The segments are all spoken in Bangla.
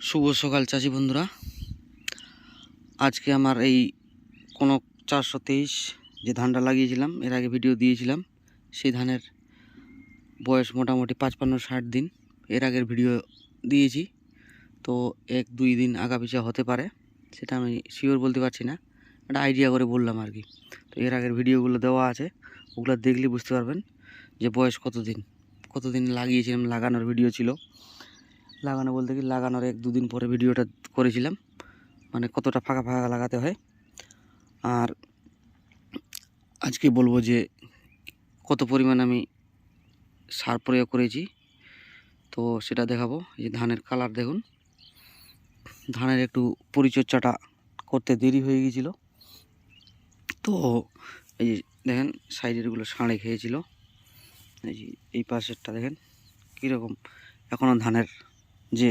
শুভ সকাল চাষি বন্ধুরা। আজকে আমার এই কোনো 423 যে ধানটা লাগিয়েছিলাম, এর আগে ভিডিও দিয়েছিলাম, সেই ধানের বয়স মোটামুটি 55-60 দিন। এর আগের ভিডিও দিয়েছি, তো 1-2 দিন আগা পিছা হতে পারে, সেটা আমি শিওর বলতে পারছি না, একটা আইডিয়া করে বললাম আর কি। তো এর আগের ভিডিওগুলো দেওয়া আছে, ওগুলো দেখলে বুঝতে পারবেন যে বয়স কতদিন লাগিয়েছিলাম। লাগানোর ভিডিও ছিল, লাগানো বলতে কি লাগানোর 1-2 দিন পরে ভিডিওটা করেছিলাম, মানে কতটা ফাঁকা ফাঁকা লাগাতে হয়। আর আজকে বলবো যে কত পরিমাণ আমি সার প্রয়োগ করেছি, তো সেটা দেখাবো। এই যে ধানের কালার দেখুন, ধানের একটু পরিচর্যাটা করতে দেরি হয়ে গিয়েছিল, তো এই যে দেখেন সাইডেরগুলো ষাঁড়ে খেয়েছিল। এই যে এই পাশেরটা দেখেন কীরকম এখনও ধানের যে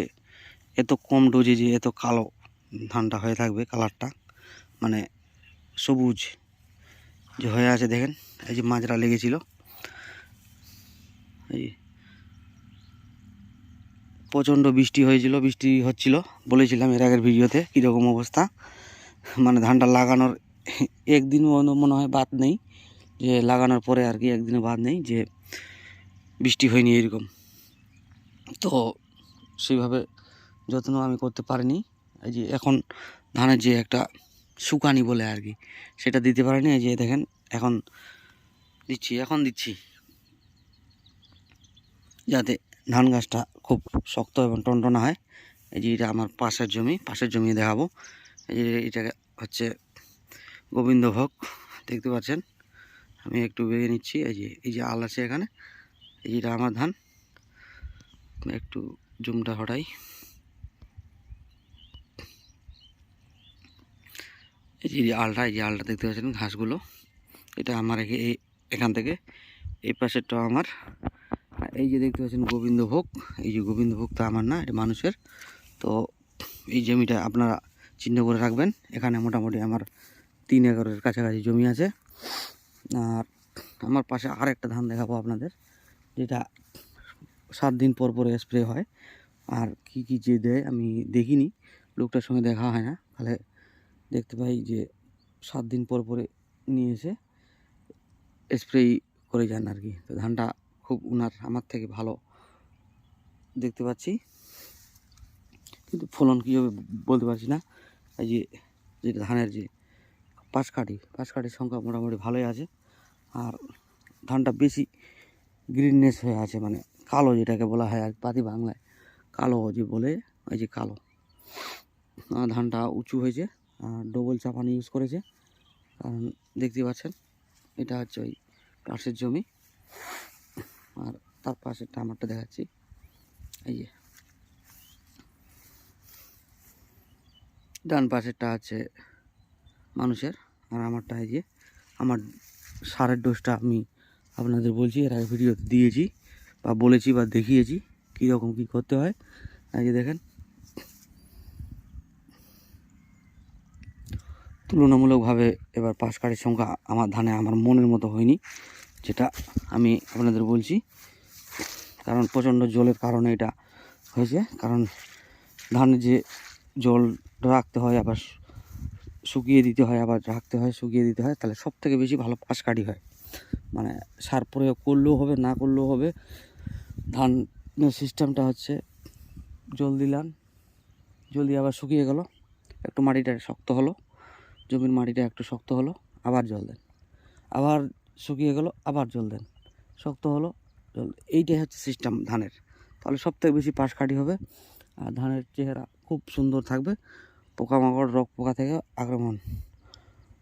এত কম ডোজে যে এত কালো ধানটা হয়ে থাকবে, কালারটা মানে সবুজ যে হয়ে আছে দেখেন। এই যে মাজরা লেগেছিল, এই প্রচণ্ড বৃষ্টি হচ্ছিল, বলেছিলাম এর আগের ভিডিওতে কীরকম অবস্থা। মানে ধানটা লাগানোর একদিন মনে হয় বাদ নেই, যে লাগানোর পরে আর কি একদিনও বাদ নেই যে বৃষ্টি হয়নি এরকম। তো সেইভাবে যত্ন আমি করতে পারিনি। এই যে এখন ধানের যে একটা শুকানি বলে আর কি, সেটা দিতে পারিনি। এই যে দেখেন এখন দিচ্ছি যাতে ধান গাছটা খুব শক্ত এবং টনটনা হয়। এই যে এটা আমার পাশের জমি দেখাবো। এই যে এটা হচ্ছে গোবিন্দভোগ, দেখতে পাচ্ছেন। আমি একটু বেগে নিচ্ছি। এই যে আল আছে এখানে, এই যে এটা আমার ধান। একটু জুমটা হটাই। এই যে আলটা দেখতে পাচ্ছেন, ঘাসগুলো এটা আমার এখান থেকে এই পাশেরটাও আমার। এই যে দেখতে পাচ্ছেন গোবিন্দভোগ, এই যে গোবিন্দভোগটা আমার না, এটা মানুষের। তো এই জমিটা আপনারা চিহ্ন করে রাখবেন। এখানে মোটামুটি আমার 3 একরের কাছাকাছি জমি আছে। আর আমার পাশে আর একটা ধান দেখাবো আপনাদের, যেটা 7 দিন পর স্প্রে হয়। আর কি যে দেয় আমি দেখিনি, লোকটার সঙ্গে দেখা হয় না, তাহলে দেখতে পাই যে 7 দিন পর নিয়ে এসে স্প্রে করে যান আর কি। তো ধানটা খুব আমার থেকে ভালো দেখতে পাচ্ছি, কিন্তু ফলন কী হবে বলতে পারছি না। এই যে ধানের যে পাঁচকাঠির সংখ্যা মোটামুটি ভালোই আছে। আর ধানটা বেশি গ্রিননেস হয়ে আছে, মানে কালো যেটাকে বলা হয় আর পাতি বাংলায় কালো যে বলে, এই যে কালো। ধানটা উঁচু হয়েছে, ডবল চাপানি ইউজ করেছে, কারণ দেখতে পাচ্ছেন এটা হচ্ছে ওই পাশের জমি। আর তার পাশেরটা আমারটা দেখাচ্ছি। এই যে ডান পাশেরটা আছে মানুষের, আর আমারটা এই যে আমার সারের ডোজটা আমি আপনাদের বলছি, এর আগে ভিডিওতে দিয়েছি বা বলেছি বা দেখিয়েছি কীরকম কী করতে হয়। এই যে দেখেন তুলনামূলকভাবে এবার পাশকাঠির সংখ্যা আমার ধানে আমার মনের মতো হয়নি, যেটা আমি আপনাদের বলছি। কারণ প্রচণ্ড জলের কারণে এটা হয়েছে, কারণ ধানে যে জল রাখতে হয়, আবার শুকিয়ে দিতে হয়, আবার রাখতে হয়, শুকিয়ে দিতে হয়, তাহলে সব থেকে বেশি ভালো পাশকাঠি হয়। মানে সার প্রয়োগ করলেও হবে, না করলেও হবে। ধানের সিস্টেমটা হচ্ছে জল দিলাম, জল দিয়ে আবার শুকিয়ে গেল, একটু মাটিটা শক্ত হলো, জমির মাটিটা একটু শক্ত হলো, আবার জল দেন, আবার শুকিয়ে গেল, আবার জল দেন, শক্ত হলো, জল। এইটাই হচ্ছে সিস্টেম ধানের, তাহলে সবথেকে বেশি পাশকাঠি হবে। আর ধানের চেহারা খুব সুন্দর থাকবে, পোকামাকড় রোগ পোকা থেকে আক্রমণ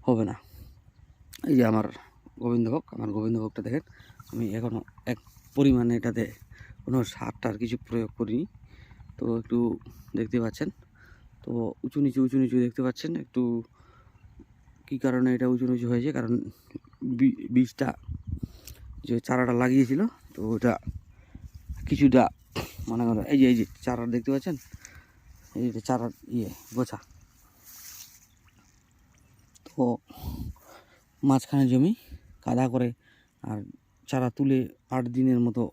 হবে না। এই যে আমার গোবিন্দভোগটা দেখেন, আমি এখনও এক পরিমাণে এটাতে কোনো সার কিছু প্রয়োগ করিনি। তো একটু দেখতে পাচ্ছেন, তো উঁচু নিচু দেখতে পাচ্ছেন। একটু কী কারণে এটা উঁচু নিচু হয়েছে, কারণ বীজটা যে চারাটা লাগিয়েছিল, তো ওটা কিছুটা মনে করো এই যে চারা দেখতে পাচ্ছেন, এই যে চারার গোছা। তো মাঝখানে জমি কাদা করে, আর চারা তুলে 8 দিনের মতো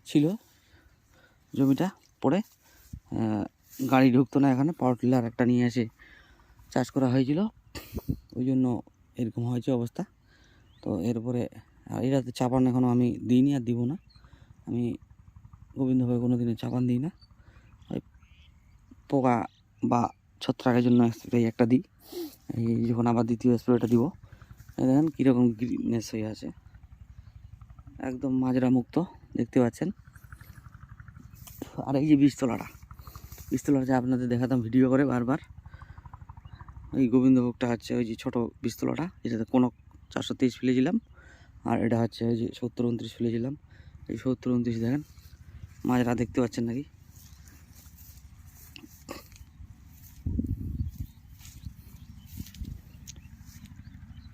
ছিল জমিটা, পরে গাড়ি ঢুকতো না এখানে, পাওয়ার টিলার একটা নিয়ে এসে চাষ করা হয়েছিল, ওই জন্য এরকম হয়েছে অবস্থা। তো এরপরে আর এটাতে চাপান এখনও আমি দিইনি আর দিব না, আমি গোবিন্দভাবে কোনো দিনে চাপান দিই না, ওই পোকা বা ছত্রাকের জন্য স্প্রে একটা দিই। এই যখন আবার দ্বিতীয় স্প্রেটা দিব, দেখেন কীরকম গ্রিননেস হয়ে আছে, একদম মাজরা মুক্ত দেখতে পাচ্ছেন। আর এই যে বীজতলাটা যে আপনাদের দেখাতাম ভিডিও করে বারবার, ওই গোবিন্দভোগটা হচ্ছে ওই যে ছোটো বীজতলাটা, যেটাতে কোনো 423 ফেলেছিলাম, আর এটা হচ্ছে ওই যে 70-29 ফেলেছিলাম। এই 70-29 দেখেন মাজরা দেখতে পাচ্ছেন নাকি,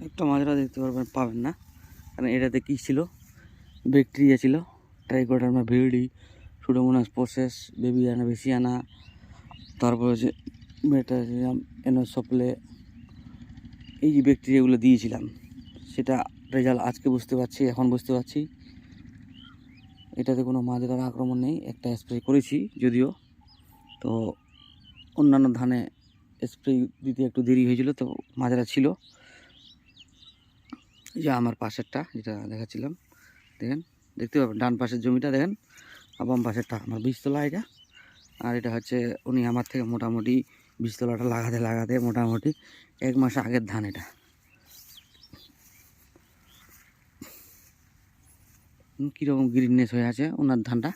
একটা মাজরা দেখতে পাবেন না, কারণ এটাতে কী ছিল, ব্যাকটেরিয়া ছিল, ট্রাইকোডার্মা ভিরিডি, সুডোমোনাস প্রসেস, বেবিয়ানা বেসিয়ানা, তারপর হচ্ছে মেটারিয়াম এনোসোপ্লে, এই যে ব্যাকটেরিয়াগুলো দিয়েছিলাম, সেটা রেজাল্ট আজকে বুঝতে পারছি, এখন বুঝতে পারছি এটাতে কোনো মাজরার আক্রমণ নেই। একটা স্প্রে করেছি যদিও, তো অন্যান্য ধানে স্প্রে দিতে একটু দেরি হয়েছিল, তো মাজরা ছিল। যে আমার পাশেরটা যেটা দেখাচ্ছিলাম, দেখেন দেখতে পাবেন ডান পাশের জমিটা দেখেন, আর বাম পাশেরটা আমার বীজতলা এটা। আর এটা হচ্ছে উনি আমার থেকে মোটামুটি বীজতলাটা লাগাতে মোটামুটি 1 মাস আগের ধান। এটা কীরকম গ্রিননেস হয়ে আছে ওনার ধানটা।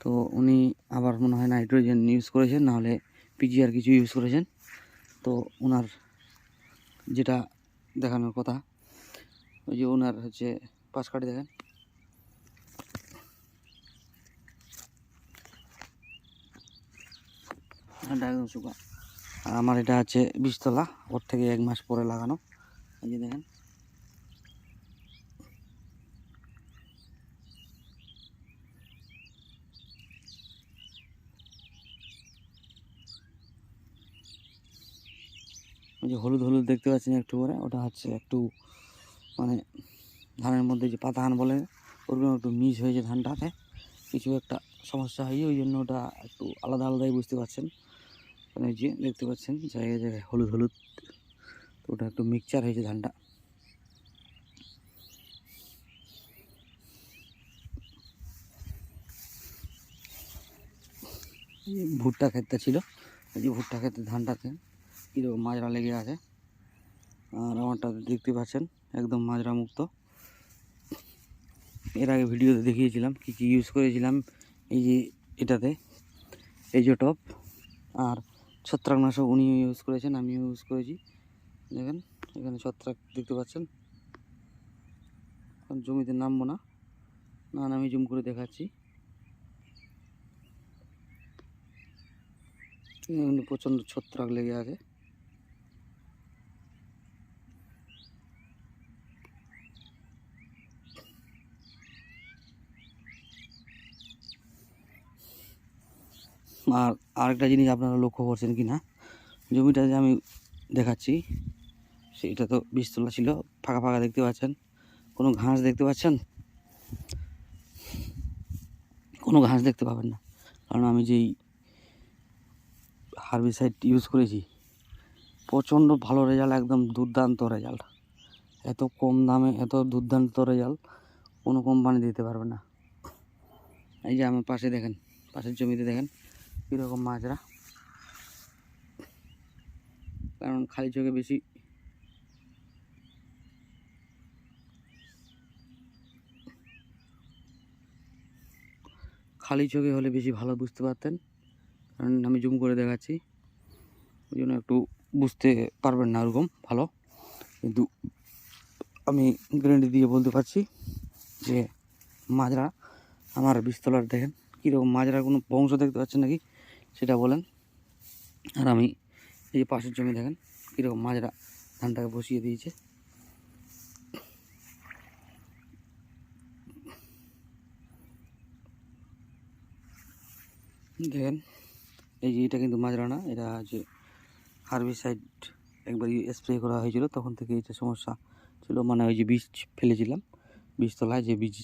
তো উনি আবার মনে হয় নাইট্রোজেন ইউজ করেছেন, নাহলে পিজিআর কিছু ইউজ করেছেন। তো ওনার যেটা দেখানোর কথা, ওই যে ওনার হচ্ছে পাশ কাটি দেখেন, একদম শুকা। আর আমার এটা হচ্ছে বীজতলা, ওর থেকে 1 মাস পরে লাগানো। এই যে দেখেন ওই যে হলুদ হলুদ দেখতে পাচ্ছেন একটু করে, ওটা হচ্ছে একটু মানে ধানের মধ্যে যে পাতাহান বলে ওরকম একটু মিস হয়েছে ধানটাতে, কিছু একটা সমস্যা হয়েছে, ওই জন্য ওটা একটু আলাদা আলাদাই বুঝতে পারছেন। মানে যে দেখতে পাচ্ছেন জায়গায় জায়গায় হলুদ হলুদ, তো ওটা একটু মিক্সচার হয়েছে ধানটা। ভুট্টা ক্ষেতটা ছিল, এই যে ভুট্টা ক্ষেতের ধানটাতে কীরকম মাজরা লেগে আছে, আর আমারটা দেখতে পাচ্ছেন একদম মাজরা মুক্ত। এর আগে ভিডিওতে দেখিয়েছিলাম কী কী ইউজ করেছিলাম, এই যে এটাতে এই যে টপ, আর ছত্রাকনাশক উনি ইউজ করেছেন, আমিও ইউজ করেছি। দেখেন এখানে ছত্রাক দেখতে পাচ্ছেন, জমিতে নামবো না, আমি জুম করে দেখাচ্ছি। প্রচণ্ড ছত্রাক লেগে আছে, আর আরেকটা জিনিস আপনারা লক্ষ্য করছেন কি না, জমিটা যে আমি দেখাচ্ছি সেটা তো বীজতলা ছিল, ফাঁকা ফাঁকা দেখতে পাচ্ছেন, কোনো ঘাস দেখতে পাচ্ছেন? কোনো ঘাস দেখতে পাবেন না, কারণ আমি যেই হার্বিসাইড ইউজ করেছি, প্রচণ্ড ভালো রেজাল্ট, একদম দুর্দান্ত রেজাল্ট। এত কম দামে এত দুর্দান্ত রেজাল্ট কোনো কোম্পানি দিতে পারবে না। এই যে আমার পাশে দেখেন, পাশের জমিতে দেখেন কীরকম মাজরা, কারণ খালি চোখে বেশি হলে বেশি ভালো বুঝতে পারতেন, কারণ আমি জুম করে দেখাচ্ছি, ওই জন্য একটু বুঝতে পারবেন না ওরকম ভালো, কিন্তু আমি গ্যারান্টি দিয়ে বলতে পারছি যে মাজরা আমার বীজতলার দেখেন কীরকম মাজরার কোনো বংশ দেখতে পাচ্ছেন নাকি সেটা বলেন। আর আমি এই যে পাশের জমি দেখেন কীরকম মাজরা ধানটাকে বসিয়ে দিয়েছে। দেখেন এই যে এটা কিন্তু মাজরা না, এটা যে হার্বিসাইড একবার স্প্রে করা হয়েছিল, তখন থেকে এটা সমস্যা ছিল, মানে ওই যে বীজ ফেলেছিলাম বীজতলায়, যে বীজ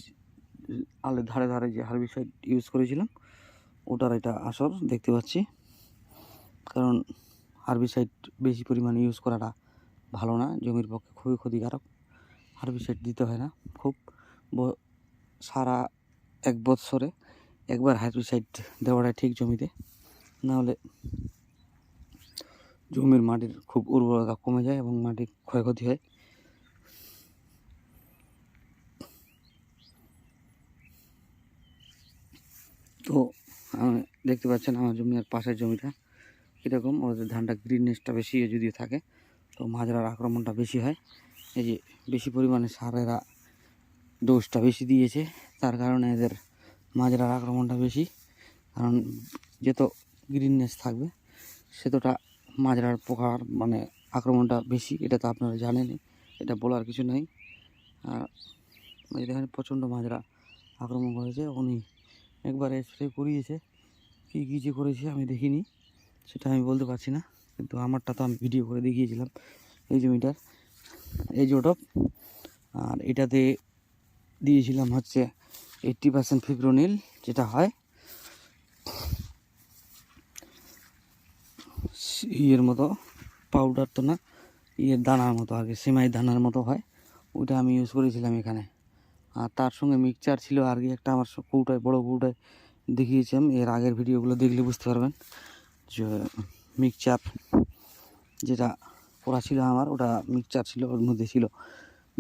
আলের ধারে ধারে যে হার্বিসাইড ইউজ করেছিলাম ওটার এটা আসর দেখতে পাচ্ছি। কারণ হার্বিসাইড বেশি পরিমাণে ইউজ করাটা ভালো না, জমির পক্ষে খুবই ক্ষতিকারক। হার্বিসাইড দিতে হয় না, খুব সারা 1 বৎসরে একবার হার্বিসাইড দেওয়াটা ঠিক জমিতে, নাহলে জমির মাটির খুব উর্বরতা কমে যায় এবং মাটির ক্ষয়ক্ষতি হয়। তো দেখতে পাচ্ছেন আমার জমি আর পাশের জমিটা কীরকম, ওদের ধানটা গ্রিননেসটা বেশি যদিও থাকে, তো মাজরার আক্রমণটা বেশি হয়। এই যে বেশি পরিমাণে সারেরা ডোজটা বেশি দিয়েছে, তার কারণে এদের মাজরার আক্রমণটা বেশি। কারণ যত গ্রিননেস থাকবে সেতটা মাজরার পোকার মানে আক্রমণটা বেশি, এটা তো আপনারা জানেনই, এটা বলার কিছু নাই। আর দেখেন প্রচণ্ড মাজরা আক্রমণ করেছে, উনি একবার স্প্রে করিয়েছে, কী কী যে করেছে আমি দেখিনি, সেটা আমি বলতে পারছি না, কিন্তু আমারটা তো আমি ভিডিও করে দেখিয়েছিলাম। এই জমিটার এজোটপ, আর এটাতে দিয়েছিলাম হচ্ছে 80% ফিপ্রোনিল, যেটা হয় ইয়ের মতো, পাউডার তো না, ইয়ের দানার মতো, আগে সেমাই দানার মতো হয়, ওইটা আমি ইউজ করেছিলাম এখানে। আর তার সঙ্গে মিক্সচার ছিল আর কি একটা, আমার কৌটায় বড় কৌটায় দেখিয়েছিলাম, এর আগের ভিডিওগুলো দেখলে বুঝতে পারবেন যে মিক্সচার যেটা করা ছিল আমার, ওটা মিক্সচার ছিল, ওর মধ্যে ছিল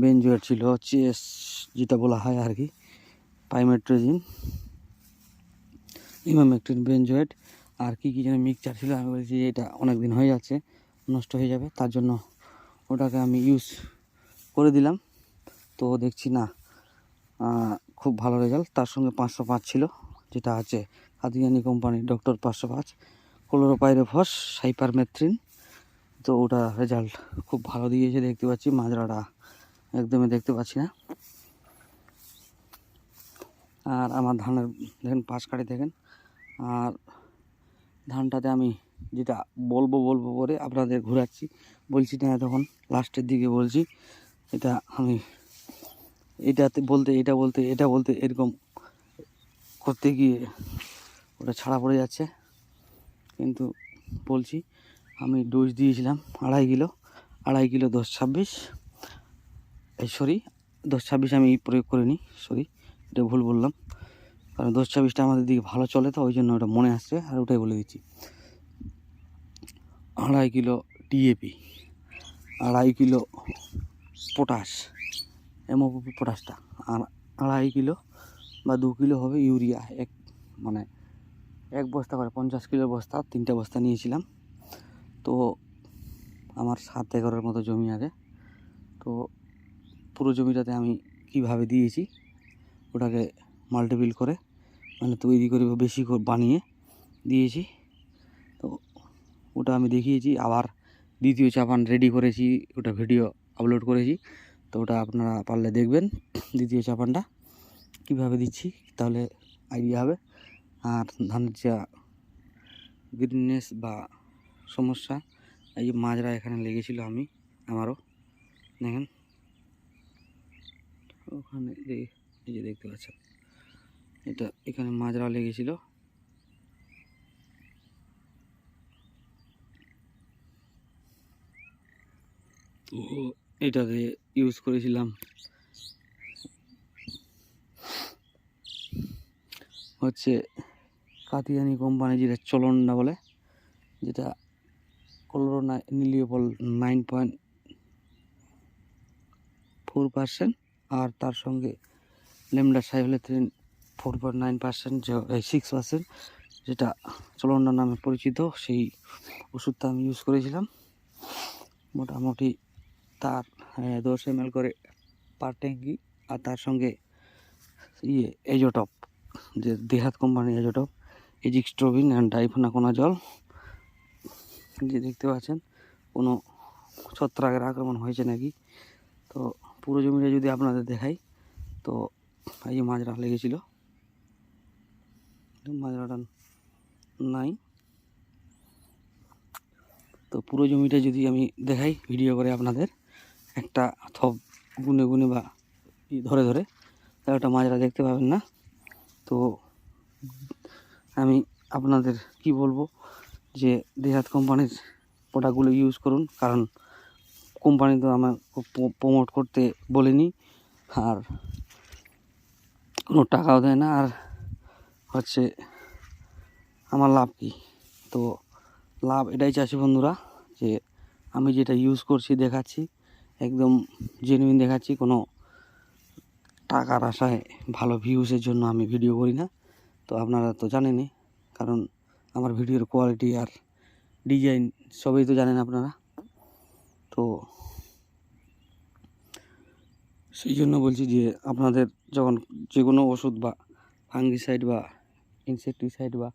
বেনজয়েড, ছিল চেস যেটা বলা হয় আর কি, পাইমেট্রোজিন, ইমামেকটিন, বেনজয়েড, আর কি কি যেন মিক্সচার ছিল। আমি বলছি যে এটা অনেক দিন হয়ে যাচ্ছে, নষ্ট হয়ে যাবে, তার জন্য ওটাকে আমি ইউজ করে দিলাম। তো দেখছি না খুব ভালো রেজাল্ট। তার সঙ্গে 505 ছিল, যেটা আছে কাদিয়ানি কোম্পানির ডক্টর 505, ক্লোরোপাইরিফস, সাইপারমেথ্রিন। তো ওটা রেজাল্ট খুব ভালো দিয়েছে, দেখতে পাচ্ছি মাজরাটা একদমই দেখতে পাচ্ছি না। আর আমার ধানের দেখেন পাশ কাটি দেখেন, আর ধানটাতে আমি যেটা বলবো করে আপনাদের ঘোরাচ্ছি, বলছি না তখন লাস্টের দিকে বলছি, এটা আমি এটা বলতে এরকম করতে গিয়ে ওটা ছাড়া পড়ে যাচ্ছে। কিন্তু বলছি আমি ডোজ দিয়েছিলাম 2.5 কিলো 10-26, 10-26 আমি প্রয়োগ করিনি, এটা ভুল বললাম, কারণ 10-26টা আমাদের দিকে ভালো চলে, তো ওই জন্য ওটা মনে আসছে, আর ওটাই বলে দিচ্ছি। 2.5 kilo DAP, 2.5 kilo potash, MOP পটাশটা, আর 2.5 কিলো বা 2 কিলো হবে ইউরিয়া, মানে 1 বস্তা করে 50 কিলোর বস্তা, 3টে বস্তা নিয়েছিলাম। তো আমার 7 একরের মতো জমি আছে, তো পুরো জমিটাতে আমি কিভাবে দিয়েছি ওটাকে মাল্টিপিল করে মানে তৈরি করে বেশি করে বানিয়ে দিয়েছি। তো ওটা আমি দেখিয়েছি, আবার দ্বিতীয় চাপান রেডি করেছি, ওটা ভিডিও আপলোড করেছি, তো ওটা আপনারা পারলে দেখবেন দ্বিতীয় চাপানটা কীভাবে দিচ্ছি, তাহলে আইডিয়া হবে। আর ধানের যা গ্রিননেস বা সমস্যা, এই যে মাজরা এখানে লেগেছিল আমারও দেখেন ওখানে, এই যে দেখতে পাচ্ছেন এটা এখানে মাজরা লেগেছিল। তো এটাতে ইউজ করেছিলাম হচ্ছে কাতিয়ানি কোম্পানি, যেটা চলনটা বলে, যেটা ক্লোরোনিলিওপল 9.4%, আর তার সঙ্গে ল্যামডা সাইফ্লোথ্রিন 4.9%, 6%, যেটা চলনডা নামে পরিচিত, সেই ওষুধটা আমি ইউজ করেছিলাম। মোটামুটি তার 10 ml করে পার ট্যাঙ্কি, আর তার সঙ্গে এজোটপ, যে দেহাত কোম্পানির এজোটপ, এজিক্সট্রোবিন অ্যান্ড ডাইফেনাকোনাজল। যে দেখতে পাচ্ছেন কোনো ছত্রাকের আক্রমণ হয়েছে নাকি। তো পুরো জমিটা যদি আপনাদের দেখাই, তো এই যে মাজরা লেগেছিল, মাজরাটা নাই। তো পুরো জমিটা যদি আমি দেখাই ভিডিও করে আপনাদের, একটা থপ গুনে বা ধরে তাহলে ওটা মাজরা দেখতে পাবেন না। তো আমি আপনাদের কি বলবো, যে দেহাত কোম্পানির প্রোডাক্টগুলো ইউজ করুন, কারণ কোম্পানি তো আমার প্রমোট করতে বলেনি, আর কোনো টাকাও দেয় না, আর হচ্ছে আমার লাভ কী? তো লাভ এটাই চাচ্ছি বন্ধুরা, যে আমি যেটা ইউজ করছি দেখাচ্ছি, একদম জেনুইন দেখাচ্ছি, কোনো টাকার আশায় ভালো ভিউসের জন্য আমি ভিডিও করি না। তো আপনারা তো জানেনই, কারণ আমার ভিডিওর কোয়ালিটি আর ডিজাইন সবই তো জানেন আপনারা। তো সেই জন্য বলছি যে আপনাদের যখন যে কোনো ওষুধ বা ফাঙ্গিসাইড বা ইনসেকটিসাইড বা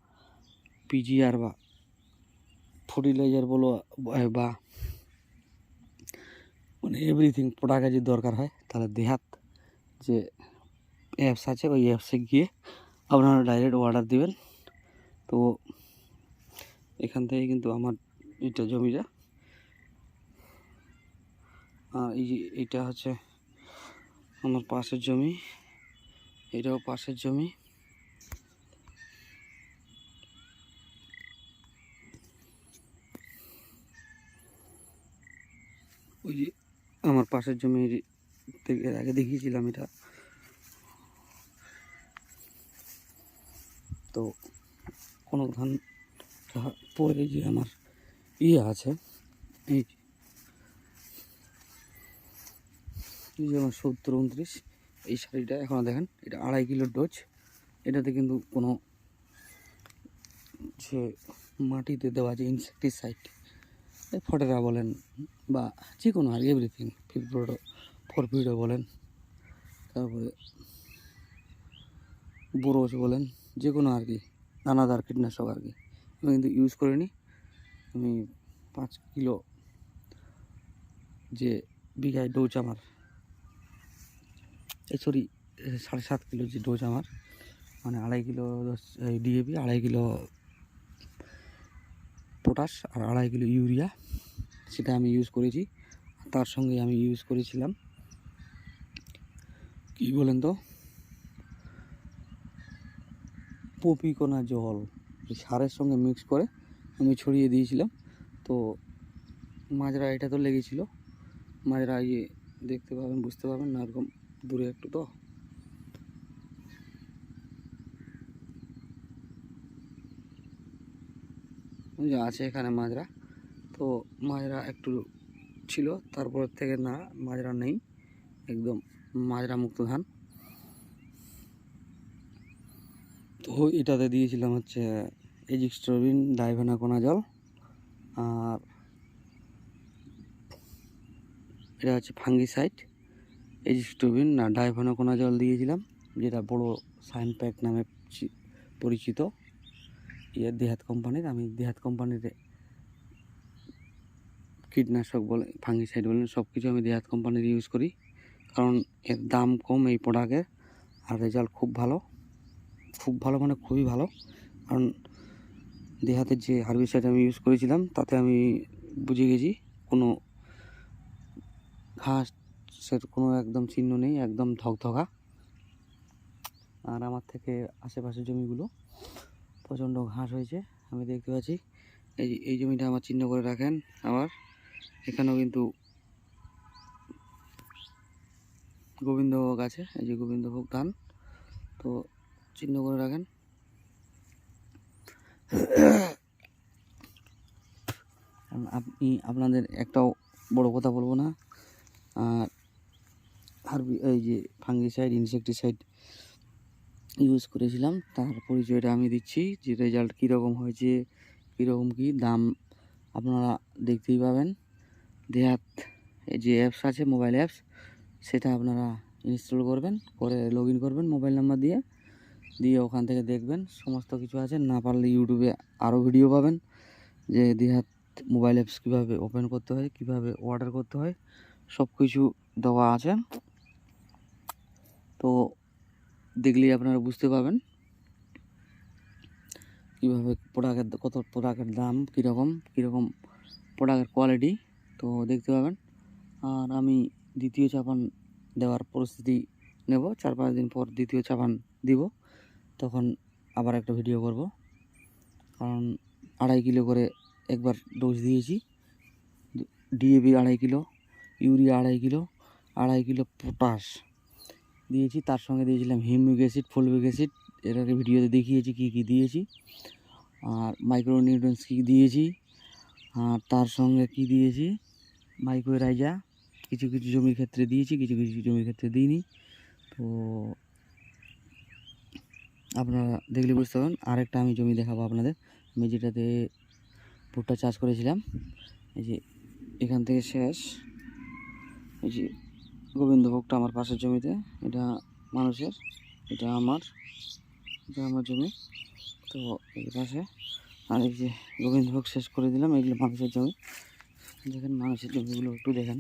পিজিআর বা ফার্টিলাইজার বলো বা মানে এভরিথিং প্রোডাক্টের যদি দরকার হয়, তাহলে দেহাত যে অ্যাপস আছে ওই অ্যাপসে গিয়ে আপনারা ডাইরেক্ট অর্ডার দিবেন। তো এখান থেকে কিন্তু আমার এটা জমিটা, এই যে এটা হচ্ছে আমার পাশের জমি, এটাও পাশের জমি। ওই যে আমার পাশের জমি থেকে এর আগে দেখিয়েছিলাম এটা। তো কোনো ধান পরে যে আমার আছে, এই যে আমার 70-29 এই শাড়িটা এখনও দেখেন, এটা 2.5 কিলোর ডোজ। এটাতে কিন্তু কোনো যে মাটিতে দেওয়া যে ইনসেকটিসাইড, ফটেরা বলেন বা যে কোনো আর এভরিথিং, ফরফিডো বলেন, তারপরে বোরোজ বলেন, যে কোনো আর কি দানাদার কীটনাশক আর কি, আমি কিন্তু ইউজ করিনি। আমি 5 কিলো যে বিঘায় ডোজ আমার, সরি 7.5 কিলো যে ডোজ আমার, মানে 2.5 কিলো ডিএপি, 2.5 কিলো পটাশ আর 2.5 কিলো ইউরিয়া, সেটা আমি ইউজ করেছি। তার সঙ্গে আমি ইউজ করেছিলাম কি বলেন তো, পপিকোনা জল সারের সঙ্গে মিক্স করে আমি ছড়িয়ে দিয়েছিলাম। তো মাজরা এটা তো লেগেছিল, মাজরা ইয়ে দেখতে পাবেন, বুঝতে পারবেন না, এরকম দূরে একটু তো আছে এখানে মাজরা। তো মাজরা একটু ছিল, তারপর থেকে না মাজরা নেই, একদম মাজরা মুক্ত ধান। তো এটাতে দিয়েছিলাম হচ্ছে এজিক্সট্রোবিন, ডাইভেনাকোনাজল, আর এটা হচ্ছে ফাঙ্গিসাইড। এজিক্সট্রোবিন না ডাইভেনাকোনাজল দিয়েছিলাম, যেটা বড় সাইনপ্যাক নামে পরিচিত, দেহাত কোম্পানির। আমি দেহাত কোম্পানির কীটনাশক বলে ফাঙ্গিসাইড বলেন সব কিছু আমি দেহাত কোম্পানির ইউজ করি, কারণ এর দাম কম এই প্রোডাক্টের, আর রেজাল্ট খুব ভালো, খুব ভালো মানে খুবই ভালো। কারণ দেহাতের যে হার্বিসাইড আমি ইউজ করেছিলাম, তাতে আমি বুঝে গেছি কোনো ঘাসের কোনো একদম চিহ্ন নেই, একদম ধকধকা। আর আমার থেকে আশেপাশের জমিগুলো প্রচণ্ড ঘাস হয়েছে, আমি দেখতে পাচ্ছি। এই জমিটা আমার চিহ্ন করে রাখেন। আবার এখানেও কিন্তু গোবিন্দভোগ আছে, এই যে গোবিন্দভোগ ধান, তো চিহ্ন করে রাখেন। আপনাদের একটাও বড় কথা বলবো না, আর এই যে ফাঙ্গিসাইড ইনসেকটিসাইড ইউজ করেছিলাম, তার পরিচয়টা আমি দিচ্ছি, যে রেজাল্ট কীরকম হয়েছে, কীরকম কী দাম আপনারা দেখতেই পাবেন। দেহাত যে অ্যাপস আছে, মোবাইল অ্যাপস, সেটা আপনারা ইনস্টল করবেন, করে লগ ইন করবেন মোবাইল নাম্বার দিয়ে, ওখান থেকে দেখবেন সমস্ত কিছু আছে। না পারলে ইউটিউবে আরও ভিডিও পাবেন, যে দেহাত মোবাইল অ্যাপস কীভাবে ওপেন করতে হয়, কীভাবে অর্ডার করতে হয়, সব কিছু দেওয়া আছে। তো দেখলেই আপনারা বুঝতে পারবেন কীভাবে প্রোডাক্টের, কত প্রোডাক্টের দাম কীরকম প্রোডাক্টের কোয়ালিটি, তো দেখতে পাবেন। আর আমি দ্বিতীয় চাপান দেওয়ার পরিস্থিতি নেব, 4-5 দিন পর দ্বিতীয় চাপান দিব, তখন আবার একটা ভিডিও করব, কারণ 2.5 কিলো করে একবার ডোজ দিয়েছি। DAP 2.5 kilo, urea 2.5 kilo, 2.5 kilo potash দিয়েছি। তার সঙ্গে দিয়েছিলাম হিউমিক অ্যাসিড, ফলভিক অ্যাসিড, এর আগে ভিডিওতে দেখিয়েছি কী কী দিয়েছি। আর মাইক্রোনিউট্রিয়েন্টস কী দিয়েছি, আর তার সঙ্গে কি দিয়েছি, মাইক্রোরাইজা কিছু কিছু জমির ক্ষেত্রে দিয়েছি, কিছু কিছু জমির ক্ষেত্রে দিইনি। তো আপনারা দেখলে বুঝতে পারবেন। আরেকটা আমি জমি দেখাবো আপনাদের, আমি যেটাতে ভুট্টা চাষ করেছিলাম। এই যে এখান থেকে শেষ, এই যে গোবিন্দভোগটা আমার পাশের জমিতে, এটা মানুষের, এটা আমার জমি। তো এই পাশে আর এই যে গোবিন্দভোগ শেষ করে দিলাম, এগুলো মানুষের জমি। দেখেন মানুষের জমিগুলো একটু দেখেন।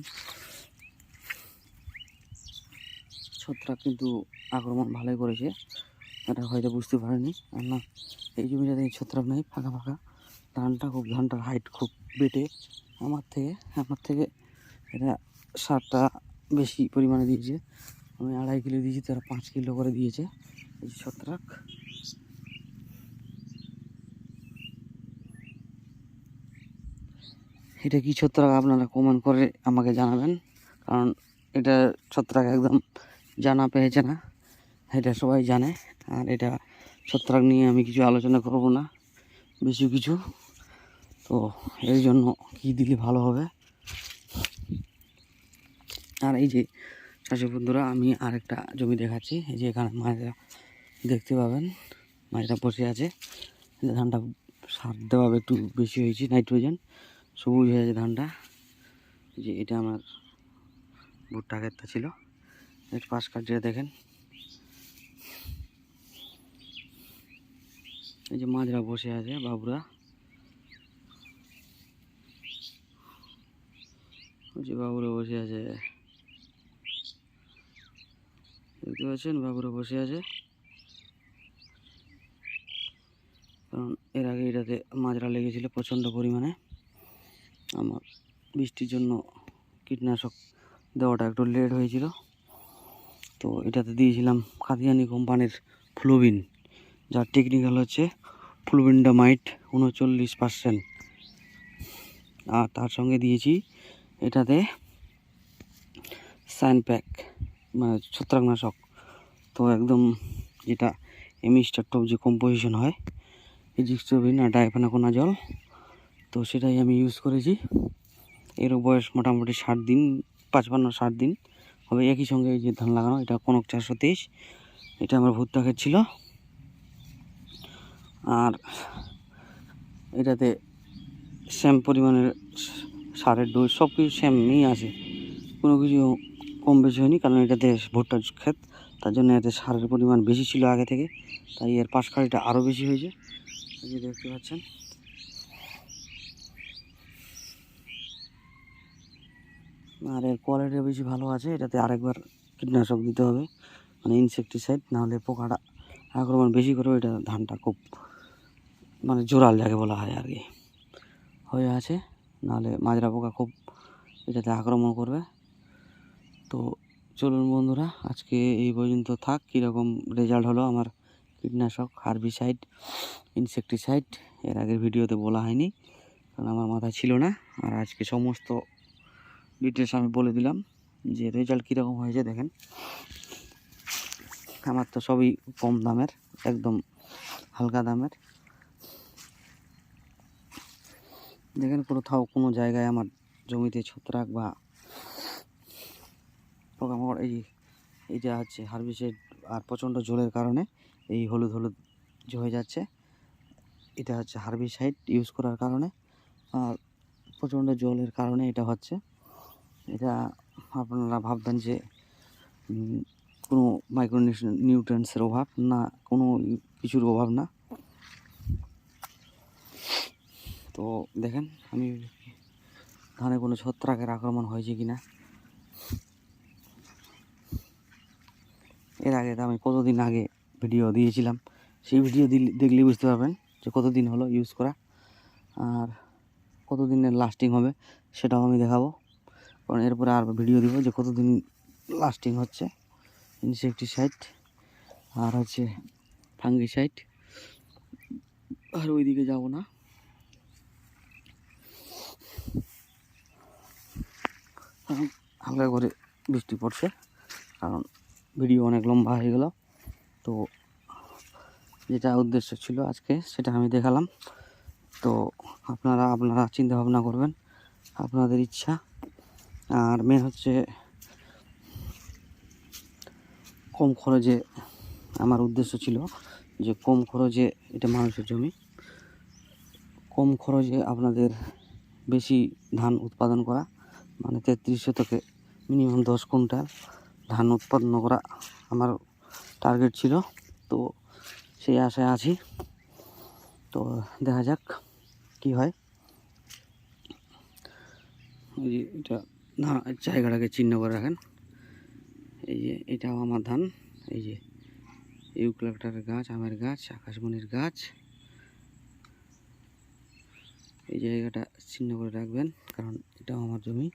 ছত্রাক কিন্তু আক্রমণ ভালোই করেছে, এটা হয়তো বুঝতে পারেনি। আর না, এই জমিটাতে ছত্রাক নেই, ফাঁকা ফাঁকা। ধানটার হাইট খুব বেটে আমার থেকে এটা সারটা বেশি পরিমাণে দিয়েছে। আমি 2.5 কিলো দিয়েছি, তারা 5 কিলো করে দিয়েছে। এই ছত্রাক এটা কি ছত্রাক আপনারা কমেন্ট করে আমাকে জানাবেন, কারণ এটা ছত্রাক একদম জানা পেয়েছে না, এটা সবাই জানে। আর এটা ছত্রাক নিয়ে আমি কিছু আলোচনা করব না বেশি কিছু। তো এর জন্য কি দিলে ভালো হবে। আর এই যে চাষি বন্ধুরা, আমি আরেকটা জমি দেখাচ্ছি। এই যে এখানে মায়েরা দেখতে পাবেন, মায়েরা বসে আছে। ধানটা সার দেওয়া একটু বেশি হয়েছে, নাইট্রোজেন সবুজ হয়ে আছে ধানটা। যে এটা আমার ভুট্টা ক্ষেতটা ছিল, এর পাশ কাটিয়ে দেখেন। এই যে মাঝরা বসে আছে, বাবুরা, ওই যে বাবুরা বসে আছে, দেখতে পাচ্ছেন, বাবুরা বসে আছে। কারণ এর আগে এটাতে মাজরা লেগেছিল প্রচণ্ড পরিমাণে। আমার বৃষ্টির জন্য কীটনাশক দেওয়াটা একটু লেট হয়েছিল। তো এটাতে দিয়েছিলাম কাদিয়ানি কোম্পানির ফ্লুবিন, যার টেকনিক্যাল হচ্ছে ফ্লুবিন্ডামাইট 39%। আর তার সঙ্গে দিয়েছি এটাতে সাইনপ্যাক, মানে ছত্রাকনাশক। তো একদম যেটা এমিস্টার টপ যে কম্পোজিশন হয়, এজিক্সোভিন আর ডাইফেনাকোনাজল, তো সেটাই আমি ইউজ করেছি। এর বয়স মোটামুটি 60 দিন, 55-60 দিন হবে। একই সঙ্গে এই যে ধান লাগানো, এটা কনক 423, এটা আমার ভুট্টা ক্ষেত ছিল। আর এটাতে সেম পরিমাণের সারের ডোজ সব কিছু সেমই আছে, কোনো কিছু কম বেশি হয়নি। কারণ এটাতে ভুট্টার ক্ষেত, তার জন্য এতে সারের পরিমাণ বেশি ছিল আগে থেকে, তাই এর পাশকাঠিটা আরও বেশি হয়েছে, এই যে দেখতে পাচ্ছেন। আর এর কোয়ালিটিও বেশি ভালো আছে। এটাতে আরেকবার কীটনাশক দিতে হবে, মানে ইনসেকটিসাইড, নাহলে পোকাটা আক্রমণ বেশি করে। এটা ধানটা খুব মানে জোরাল যাকে বলা হয় আর কি হয়ে আছে, নাহলে মাজরা পোকা খুব এটাতে আক্রমণ করবে। তো চলুন বন্ধুরা, আজকে এই পর্যন্ত থাক। কীরকম রেজাল্ট হলো আমার কীটনাশক, হার্বিসাইড, ইনসেকটিসাইড, এর আগের ভিডিওতে বলা হয়নি কারণ আমার মাথায় ছিল না। আর আজকে সমস্ত ডিটেলস আমি বলে দিলাম যে রেজাল্ট কীরকম হয়েছে। দেখেন, আমার তো সবই কম দামের, একদম হালকা দামের। দেখেন কোথাও কোনো জায়গায় আমার জমিতে ছত্রাক বা পোকামাকড়, এইটা হচ্ছে হার্বিসাইড আর প্রচণ্ড জলের কারণে এই হলুদ হলুদ হয়ে যাচ্ছে। এটা হচ্ছে হার্বিসাইড ইউজ করার কারণে, আর প্রচণ্ড জলের কারণে এটা হচ্ছে। এটা আপনারা ভাববেন যে কোনো নিউট্রিয়েন্টসের অভাব না, কোনো কিছুর অভাব না। তো দেখেন আমি ধানে কোনো ছত্রাকের আক্রমণ হয়েছে কি না। এর আগে আমি কতদিন আগে ভিডিও দিয়েছিলাম, সেই ভিডিও দেখলে বুঝতে পারবেন যে কতদিন হলো ইউজ করা, আর কতদিনের লাস্টিং হবে সেটাও আমি দেখাবো। কারণ এরপরে আর ভিডিও দিব যে কতদিন লাস্টিং হচ্ছে ইনসেকটিসাইড আর হচ্ছে ফাঙ্গিসাইড। আর ওইদিকে যাব না, হালকা করে বৃষ্টি পড়ছে, কারণ ভিডিও অনেক লম্বা হয়ে গেল। তো যেটা উদ্দেশ্য ছিল আজকে সেটা আমি দেখালাম। তো আপনারা চিন্তা ভাবনা করবেন, আপনাদের ইচ্ছা। আর মেন হচ্ছে কম খরচে, আমার উদ্দেশ্য ছিল যে কম খরচে, এটা মানুষের জমি, কম খরচে আপনাদের বেশি ধান উৎপাদন করা, মানে 33 শতকে মিনিমাম 10 কুইন্টাল ধান উৎপাদন করা আমার টার্গেট ছিল। তো সেই আশায় আছি। তো দেখা যাক কি হয়। এই যে এটা জায়গাটাকে চিহ্ন করে রাখেন। এই যে এটাও আমার ধান, এই যে ইউক্যালিপটাসের গাছ, আমের গাছ, আকাশমণির গাছ। এই জায়গাটা চিহ্ন করে রাখবেন, কারণ এটাও আমার জমি।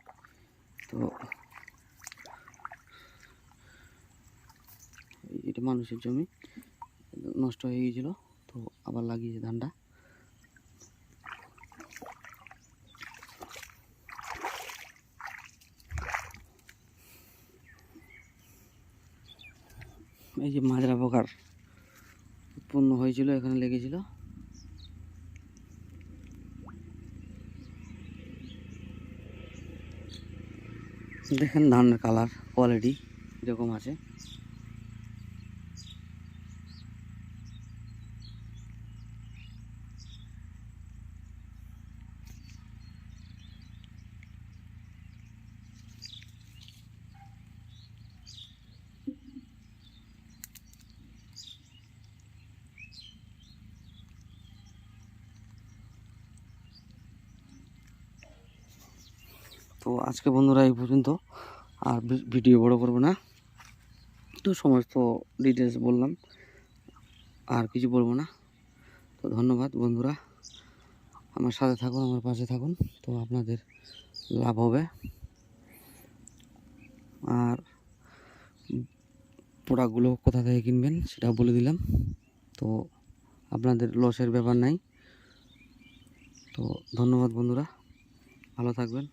তো এটা মানুষের জমি, নষ্ট হয়ে গিয়েছিল, তো আবার লাগিয়েছে ধানটা। এই যে মাজরা পোকার উৎপন্ন হয়েছিল, এখানে লেগেছিল। দেখেন ধানের কালার কোয়ালিটি এরকম আছে। তো আজকে বন্ধুরা এই পর্যন্ত, আর ভিডিও বড় করব না। তো সমস্ত ডিটেলস বললাম, আর কিছু বলবো না। তো ধন্যবাদ বন্ধুরা, আমার সাথে থাকুন, আমার পাশে থাকুন, তো আপনাদের লাভ হবে। আর প্রোডাক্টগুলো কোথা থেকে কিনবেন সেটা বলে দিলাম, তো আপনাদের লসের ব্যাপার নাই। তো ধন্যবাদ বন্ধুরা, ভালো থাকবেন।